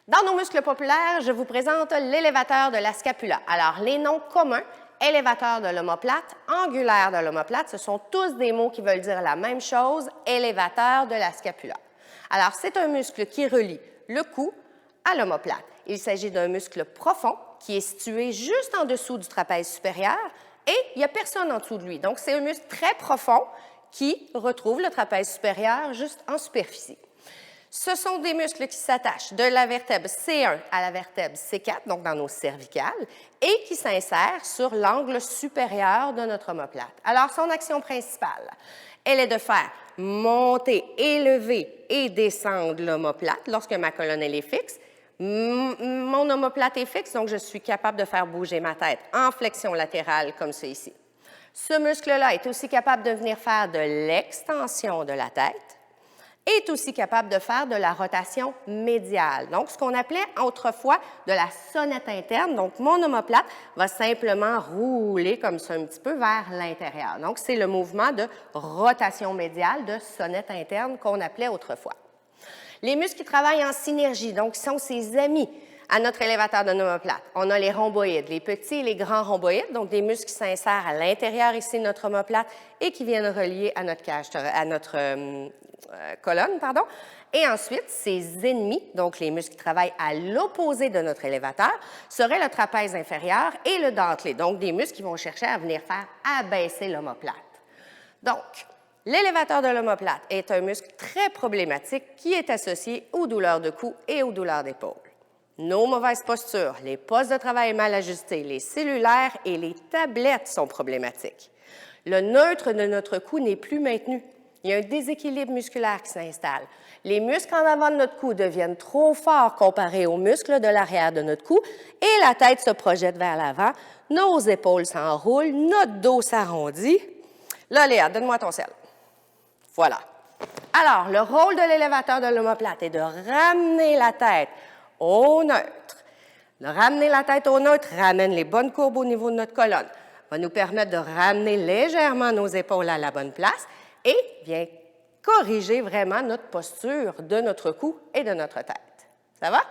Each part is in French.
Dans nos muscles populaires, je vous présente l'élévateur de la scapula. Alors, les noms communs, élévateur de l'omoplate, angulaire de l'omoplate, ce sont tous des mots qui veulent dire la même chose, élévateur de la scapula. Alors, c'est un muscle qui relie le cou à l'omoplate. Il s'agit d'un muscle profond qui est situé juste en dessous du trapèze supérieur et il n'y a personne en dessous de lui. Donc, c'est un muscle très profond qui retrouve le trapèze supérieur juste en superficie. Ce sont des muscles qui s'attachent de la vertèbre C1 à la vertèbre C4, donc dans nos cervicales, et qui s'insèrent sur l'angle supérieur de notre omoplate. Alors, son action principale, elle est de faire monter, élever et descendre l'omoplate lorsque ma colonne elle est fixe. Mon omoplate est fixe, donc je suis capable de faire bouger ma tête en flexion latérale comme ça ici. Ce muscle-là est aussi capable de venir faire de l'extension de la tête, est aussi capable de faire de la rotation médiale. Donc, ce qu'on appelait autrefois de la sonnette interne. Donc, mon omoplate va simplement rouler comme ça un petit peu vers l'intérieur. Donc, c'est le mouvement de rotation médiale, de sonnette interne qu'on appelait autrefois. Les muscles qui travaillent en synergie, donc, sont ses amis à notre élévateur de l'omoplate. On a les rhomboïdes, les petits et les grands rhomboïdes, donc des muscles qui s'insèrent à l'intérieur ici de notre omoplate et qui viennent relier à notre cage, à notre colonne, pardon. Et ensuite, ses ennemis, donc les muscles qui travaillent à l'opposé de notre élévateur, seraient le trapèze inférieur et le dentelé, donc des muscles qui vont chercher à venir faire abaisser l'omoplate. Donc, l'élévateur de l'omoplate est un muscle très problématique qui est associé aux douleurs de cou et aux douleurs d'épaule. Nos mauvaises postures, les postes de travail mal ajustés, les cellulaires et les tablettes sont problématiques. Le neutre de notre cou n'est plus maintenu. Il y a un déséquilibre musculaire qui s'installe. Les muscles en avant de notre cou deviennent trop forts comparés aux muscles de l'arrière de notre cou et la tête se projette vers l'avant, nos épaules s'enroulent, notre dos s'arrondit. Là, Léa, donne-moi ton sel. Voilà. Alors, le rôle de l'élévateur de l'omoplate est de ramener la tête au neutre. De ramener la tête au neutre ramène les bonnes courbes au niveau de notre colonne, va nous permettre de ramener légèrement nos épaules à la bonne place et vient corriger vraiment notre posture de notre cou et de notre tête. Ça va?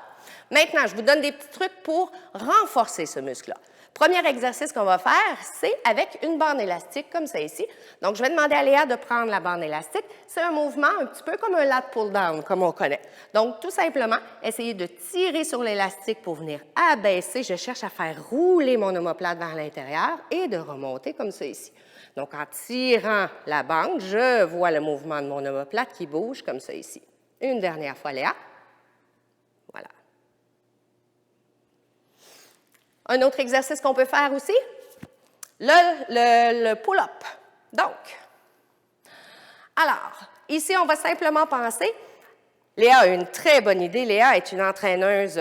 Maintenant, je vous donne des petits trucs pour renforcer ce muscle-là. Premier exercice qu'on va faire, c'est avec une bande élastique comme ça ici. Donc, je vais demander à Léa de prendre la bande élastique. C'est un mouvement un petit peu comme un lat pull-down, comme on connaît. Donc, tout simplement, essayez de tirer sur l'élastique pour venir abaisser. Je cherche à faire rouler mon omoplate vers l'intérieur et de remonter comme ça ici. Donc, en tirant la bande, je vois le mouvement de mon omoplate qui bouge comme ça ici. Une dernière fois, Léa. Voilà. Un autre exercice qu'on peut faire aussi, le pull-up. Donc, alors, ici, on va simplement penser, Léa a une très bonne idée. Léa est une entraîneuse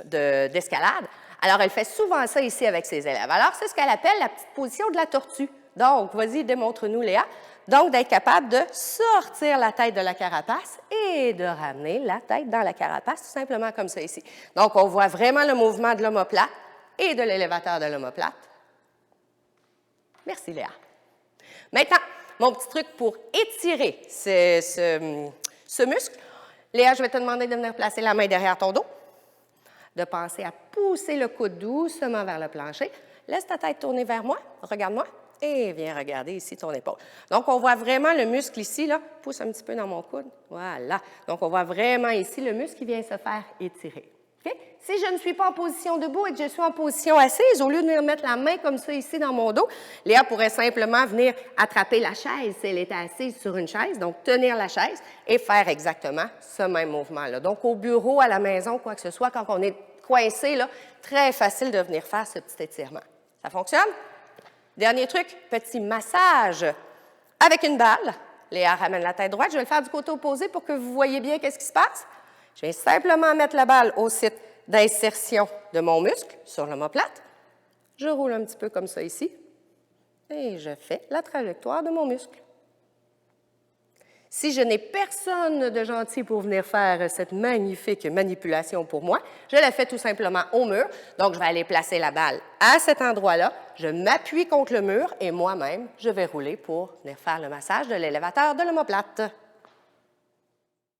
d'escalade. Alors, elle fait souvent ça ici avec ses élèves. Alors, c'est ce qu'elle appelle la petite position de la tortue. Donc, vas-y, démontre-nous, Léa. Donc, d'être capable de sortir la tête de la carapace et de ramener la tête dans la carapace, tout simplement comme ça ici. Donc, on voit vraiment le mouvement de l'omoplate et de l'élévateur de l'omoplate. Merci, Léa. Maintenant, mon petit truc pour étirer ce muscle. Léa, je vais te demander de venir placer la main derrière ton dos, de penser à pousser le coude doucement vers le plancher. Laisse ta tête tourner vers moi, regarde-moi, et viens regarder ici ton épaule. Donc, on voit vraiment le muscle ici, là, pousse un petit peu dans mon coude. Voilà. Donc, on voit vraiment ici le muscle qui vient se faire étirer. Okay? Si je ne suis pas en position debout et que je suis en position assise, au lieu de venir mettre la main comme ça ici dans mon dos, Léa pourrait simplement venir attraper la chaise si elle était assise sur une chaise, donc tenir la chaise et faire exactement ce même mouvement-là. Donc, au bureau, à la maison, quoi que ce soit, quand on est coincé, là, très facile de venir faire ce petit étirement. Ça fonctionne? Dernier truc, petit massage avec une balle. Léa ramène la tête droite. Je vais le faire du côté opposé pour que vous voyez bien qu'est-ce qui se passe. Je vais simplement mettre la balle au site d'insertion de mon muscle sur l'omoplate. Je roule un petit peu comme ça ici et je fais la trajectoire de mon muscle. Si je n'ai personne de gentil pour venir faire cette magnifique manipulation pour moi, je la fais tout simplement au mur. Donc, je vais aller placer la balle à cet endroit-là. Je m'appuie contre le mur et moi-même, je vais rouler pour venir faire le massage de l'élévateur de l'omoplate.